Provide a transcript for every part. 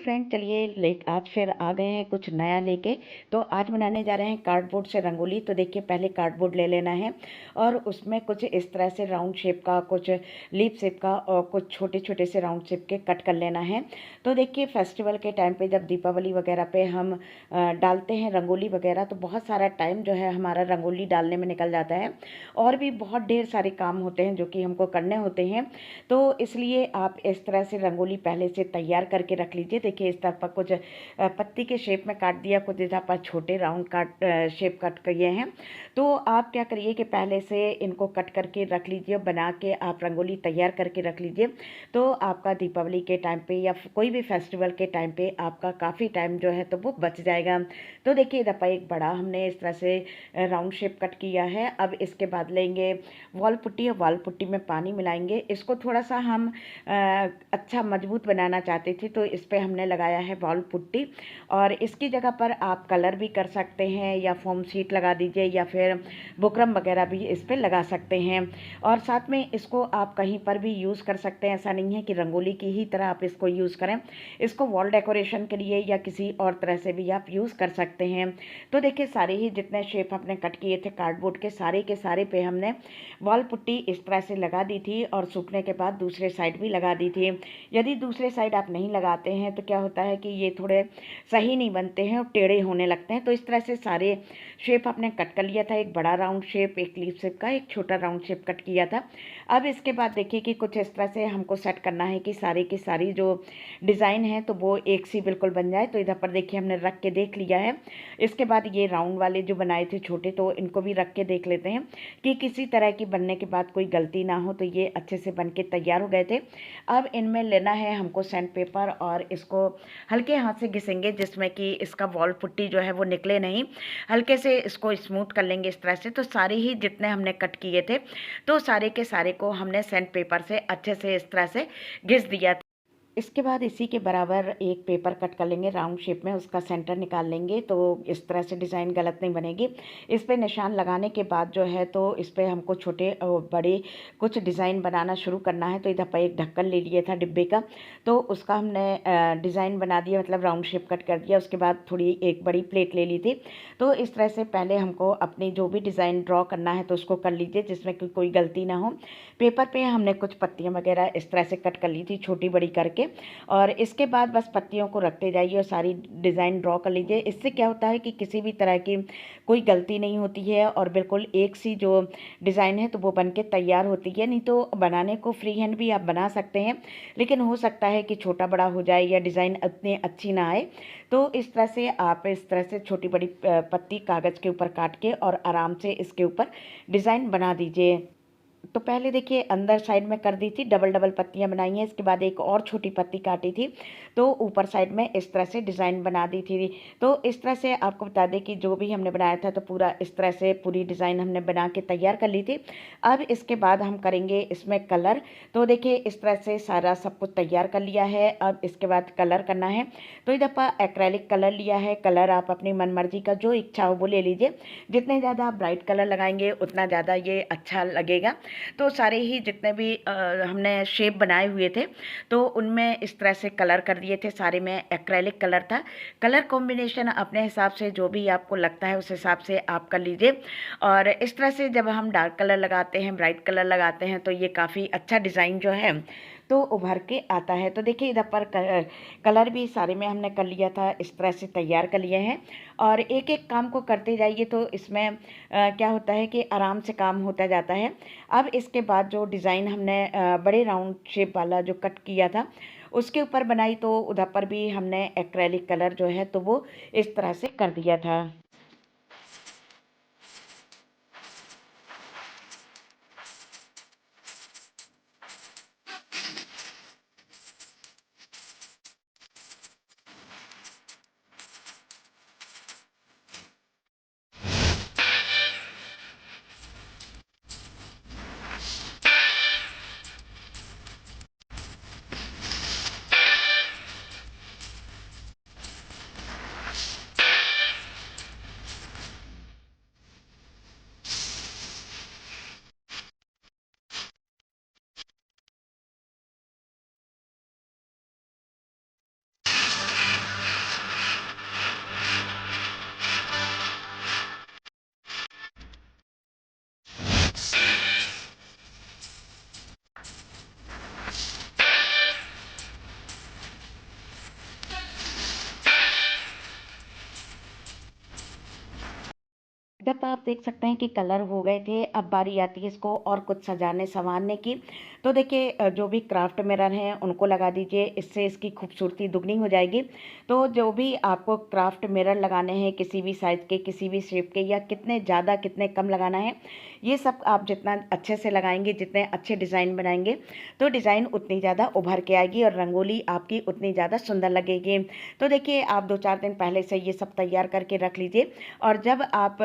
Friend, चलिए ले आज फिर आ गए हैं कुछ नया लेके। तो आज बनाने जा रहे हैं कार्डबोर्ड से रंगोली। तो देखिए, पहले कार्डबोर्ड ले लेना है और उसमें कुछ इस तरह से राउंड शेप का, कुछ लीफ शेप का और कुछ छोटे छोटे से राउंड शेप के कट कर लेना है। तो देखिए, फेस्टिवल के टाइम पे जब दीपावली वगैरह पे हम डालते हैं रंगोली वगैरह, तो बहुत सारा टाइम जो है हमारा रंगोली डालने में निकल जाता है और भी बहुत ढेर सारे काम होते हैं जो कि हमको करने होते हैं। तो इसलिए आप इस तरह से रंगोली पहले से तैयार करके रख लीजिए। देखिए, इस तरह पर कुछ पत्ती के शेप में काट दिया, कुछ इधर पर छोटे राउंड काट शेप कट किए हैं। तो आप क्या करिए कि पहले से इनको कट करके रख लीजिए, बना के आप रंगोली तैयार करके रख लीजिए। तो आपका दीपावली के टाइम पे या कोई भी फेस्टिवल के टाइम पे आपका काफ़ी टाइम जो है तो वो बच जाएगा। तो देखिए, इधर पर एक बड़ा हमने इस तरह से राउंड शेप कट किया है। अब इसके बाद लेंगे वॉल पुट्टी, और वॉल पुट्टी में पानी मिलाएंगे। इसको थोड़ा सा हम अच्छा मजबूत बनाना चाहते थे, तो इस पर हमने लगाया है वॉल पुट्टी। और इसकी जगह पर आप कलर भी कर सकते हैं या फोम शीट लगा दीजिए या फिर बुकरम वगैरह भी इस पर लगा सकते हैं। और साथ में इसको आप कहीं पर भी यूज़ कर सकते हैं। ऐसा नहीं है कि रंगोली की ही तरह आप इसको यूज़ करें। इसको वॉल डेकोरेशन के लिए या किसी और तरह से भी आप यूज़ कर सकते हैं। तो देखिए, सारे ही जितने शेप हमने कट किए थे कार्डबोर्ड के सारे पे हमने वॉल पुट्टी इस तरह से लगा दी थी और सूखने के बाद दूसरे साइड भी लगा दी थी। यदि दूसरे साइड आप नहीं लगाते हैं तो क्या होता है कि ये थोड़े सही नहीं बनते हैं और टेढ़े होने लगते हैं। तो इस तरह से सारे शेप आपने कट कर लिया था। एक बड़ा राउंड शेप, एक लीफ शेप का, एक छोटा राउंड शेप कट किया था। अब इसके बाद देखिए कि कुछ इस तरह से हमको सेट करना है कि सारी की सारी जो डिज़ाइन है तो वो एक सी बिल्कुल बन जाए। तो इधर पर देखिए हमने रख के देख लिया है। इसके बाद ये राउंड वाले जो बनाए थे छोटे, तो इनको भी रख के देख लेते हैं कि किसी तरह की बनने के बाद कोई गलती ना हो। तो ये अच्छे से बन के तैयार हो गए थे। अब इनमें लेना है हमको सैंड पेपर और इसको हल्के हाथ से घिसेंगे जिसमें कि इसका वॉल पुट्टी जो है वो निकले नहीं। हल्के से इसको स्मूथ कर लेंगे इस तरह से। तो सारे ही जितने हमने कट किए थे तो सारे के सारे को हमने सैंड पेपर से अच्छे से इस तरह से घिस दिया था। इसके बाद इसी के बराबर एक पेपर कट कर लेंगे राउंड शेप में, उसका सेंटर निकाल लेंगे। तो इस तरह से डिज़ाइन गलत नहीं बनेगी। इस पे निशान लगाने के बाद जो है तो इस पे हमको छोटे और बड़े कुछ डिज़ाइन बनाना शुरू करना है। तो इधर पर एक ढक्कन ले लिया था डिब्बे का, तो उसका हमने डिज़ाइन बना दिया, मतलब राउंड शेप कट कर दिया। उसके बाद थोड़ी एक बड़ी प्लेट ले ली थी। तो इस तरह से पहले हमको अपनी जो भी डिज़ाइन ड्रॉ करना है तो उसको कर लीजिए जिसमें कि कोई गलती ना हो। पेपर पे हमने कुछ पत्तियाँ वगैरह इस तरह से कट कर ली थी छोटी बड़ी करके। और इसके बाद बस पत्तियों को रखते जाइए और सारी डिज़ाइन ड्रॉ कर लीजिए। इससे क्या होता है कि किसी भी तरह की कोई गलती नहीं होती है और बिल्कुल एक सी जो डिज़ाइन है तो वो बन के तैयार होती है। नहीं तो बनाने को फ्री हैंड भी आप बना सकते हैं, लेकिन हो सकता है कि छोटा बड़ा हो जाए या डिज़ाइन इतनी अच्छी ना आए। तो इस तरह से आप इस तरह से छोटी बड़ी पत्ती कागज़ के ऊपर काट के और आराम से इसके ऊपर डिज़ाइन बना दीजिए। तो पहले देखिए अंदर साइड में कर दी थी, डबल डबल पत्तियां बनाई हैं। इसके बाद एक और छोटी पत्ती काटी थी तो ऊपर साइड में इस तरह से डिज़ाइन बना दी थी। तो इस तरह से आपको बता दें कि जो भी हमने बनाया था तो पूरा इस तरह से पूरी डिज़ाइन हमने बना के तैयार कर ली थी। अब इसके बाद हम करेंगे इसमें कलर। तो देखिए, इस तरह से सारा सब कुछ तैयार कर लिया है। अब इसके बाद कलर करना है। तो इधर पर एक्रेलिक कलर लिया है। कलर आप अपनी मनमर्जी का जो इच्छा हो वो ले लीजिए। जितने ज़्यादा आप ब्राइट कलर लगाएंगे उतना ज़्यादा ये अच्छा लगेगा। तो सारे ही जितने भी हमने शेप बनाए हुए थे तो उनमें इस तरह से कलर कर दिए थे। सारे में एक्रेलिक कलर था। कलर कॉम्बिनेशन अपने हिसाब से जो भी आपको लगता है उस हिसाब से आप कर लीजिए। और इस तरह से जब हम डार्क कलर लगाते हैं, ब्राइट कलर लगाते हैं, तो ये काफ़ी अच्छा डिज़ाइन जो है तो उभर के आता है। तो देखिए, इधर पर कलर भी सारे में हमने कर लिया था, इस तरह से तैयार कर लिए हैं। और एक एक काम को करते जाइए तो इसमें क्या होता है कि आराम से काम होता जाता है। अब इसके बाद जो डिज़ाइन हमने बड़े राउंड शेप वाला जो कट किया था उसके ऊपर बनाई, तो उधर पर भी हमने एक्रेलिक कलर जो है तो वो इस तरह से कर दिया था। तक तो आप देख सकते हैं कि कलर हो गए थे। अब बारी आती है इसको और कुछ सजाने संवारने की। तो देखिए जो भी क्राफ्ट मिरर हैं उनको लगा दीजिए, इससे इसकी खूबसूरती दुगनी हो जाएगी। तो जो भी आपको क्राफ्ट मिरर लगाने हैं, किसी भी साइज़ के, किसी भी शेप के, या कितने ज़्यादा कितने कम लगाना है, ये सब आप जितना अच्छे से लगाएंगे, जितने अच्छे डिज़ाइन बनाएंगे, तो डिज़ाइन उतनी ज़्यादा उभर के आएगी और रंगोली आपकी उतनी ज़्यादा सुंदर लगेगी। तो देखिए आप 2-4 दिन पहले से ये सब तैयार करके रख लीजिए, और जब आप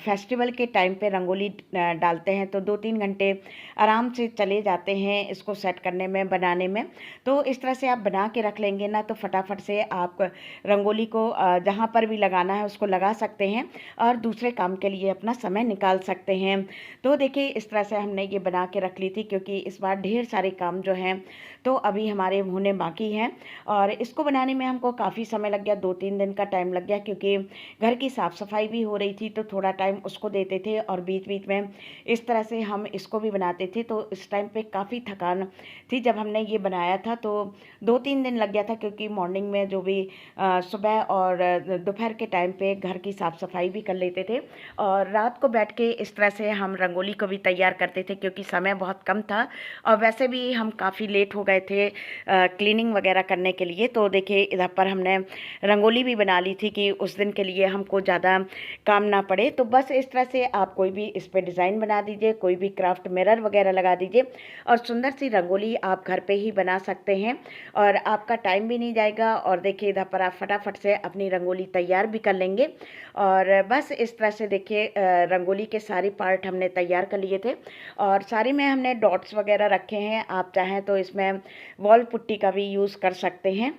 फेस्टिवल के टाइम पे रंगोली डालते हैं तो 2-3 घंटे आराम से चले जाते हैं इसको सेट करने में, बनाने में। तो इस तरह से आप बना के रख लेंगे ना, तो फटाफट से आप रंगोली को जहाँ पर भी लगाना है उसको लगा सकते हैं और दूसरे काम के लिए अपना समय निकाल सकते हैं। तो देखिए इस तरह से हमने ये बना के रख ली थी, क्योंकि इस बार ढेर सारे काम जो हैं तो अभी हमारे होने बाकी हैं, और इसको बनाने में हमको काफ़ी समय लग गया, 2-3 दिन का टाइम लग गया, क्योंकि घर की साफ़ सफाई भी हो रही थी तो थोड़ा टाइम उसको देते थे और बीच बीच में इस तरह से हम इसको भी बनाते थे। तो इस टाइम पे काफ़ी थकान थी जब हमने ये बनाया था, तो 2-3 दिन लग गया था, क्योंकि मॉर्निंग में जो भी सुबह और दोपहर के टाइम पे घर की साफ़ सफाई भी कर लेते थे, और रात को बैठ के इस तरह से हम रंगोली को भी तैयार करते थे, क्योंकि समय बहुत कम था और वैसे भी हम काफ़ी लेट हो गए थे क्लीनिंग वगैरह करने के लिए। तो देखिए इधर पर हमने रंगोली भी बना ली थी कि उस दिन के लिए हमको ज़्यादा काम ना पड़े। तो बस इस तरह से आप कोई भी इस पे डिज़ाइन बना दीजिए, कोई भी क्राफ्ट मिरर वगैरह लगा दीजिए, और सुंदर सी रंगोली आप घर पे ही बना सकते हैं और आपका टाइम भी नहीं जाएगा। और देखिए इधर पर आप फटाफट से अपनी रंगोली तैयार भी कर लेंगे। और बस इस तरह से देखिए रंगोली के सारे पार्ट हमने तैयार कर लिए थे, और सारे में हमने डॉट्स वगैरह रखे हैं। आप चाहें तो इसमें वॉल पुट्टी का भी यूज़ कर सकते हैं।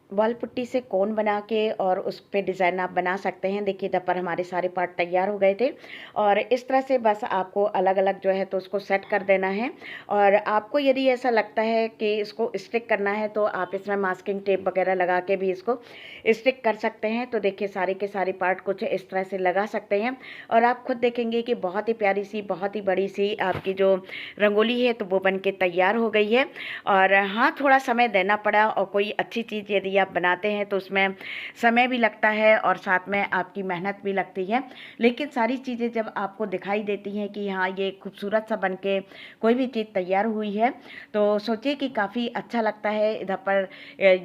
वॉल पुट्टी से कोन बना के और उस पे डिज़ाइन आप बना सकते हैं। देखिए इधर पर हमारे सारे पार्ट तैयार हो गए थे, और इस तरह से बस आपको अलग अलग जो है तो उसको सेट कर देना है। और आपको यदि ऐसा लगता है कि इसको स्टिक करना है तो आप इसमें मास्किंग टेप वगैरह लगा के भी इसको स्टिक कर सकते हैं। तो देखिए सारे के सारे पार्ट कुछ इस तरह से लगा सकते हैं, और आप खुद देखेंगे कि बहुत ही प्यारी सी, बहुत ही बड़ी सी आपकी जो रंगोली है तो वो बन के तैयार हो गई है। और हाँ, थोड़ा समय देना पड़ा, और कोई अच्छी चीज़ यदि आप बनाते हैं तो उसमें समय भी लगता है और साथ में आपकी मेहनत भी लगती है। लेकिन सारी चीज़ें जब आपको दिखाई देती हैं कि हाँ ये खूबसूरत सा बन के कोई भी चीज़ तैयार हुई है, तो सोचिए कि काफ़ी अच्छा लगता है। इधर पर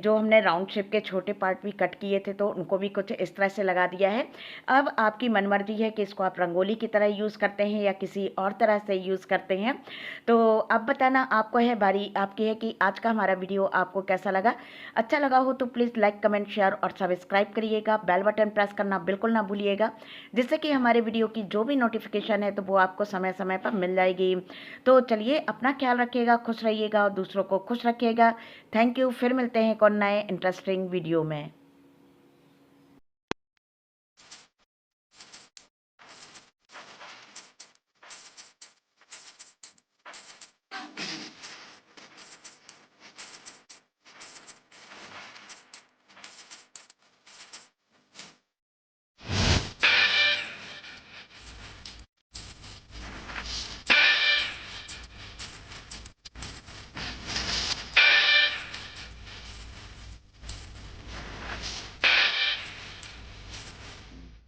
जो हमने राउंड शेप के छोटे पार्ट भी कट किए थे तो उनको भी कुछ इस तरह से लगा दिया है। अब आपकी मनमर्जी है कि इसको आप रंगोली की तरह यूज़ करते हैं या किसी और तरह से यूज़ करते हैं। तो अब बताना आपको है, बारी आपकी है कि आज का हमारा वीडियो आपको कैसा लगा। अच्छा लगा हो तो प्लीज़ लाइक, कमेंट, शेयर और सब्सक्राइब करिएगा। बेल बटन प्रेस करना बिल्कुल ना भूलिएगा, जिससे कि हमारे वीडियो की जो भी नोटिफिकेशन है तो वो आपको समय समय पर मिल जाएगी। तो चलिए अपना ख्याल रखिएगा, खुश रहिएगा और दूसरों को खुश रखिएगा। Thank you. फिर मिलते हैं एक और नए इंटरेस्टिंग वीडियो में।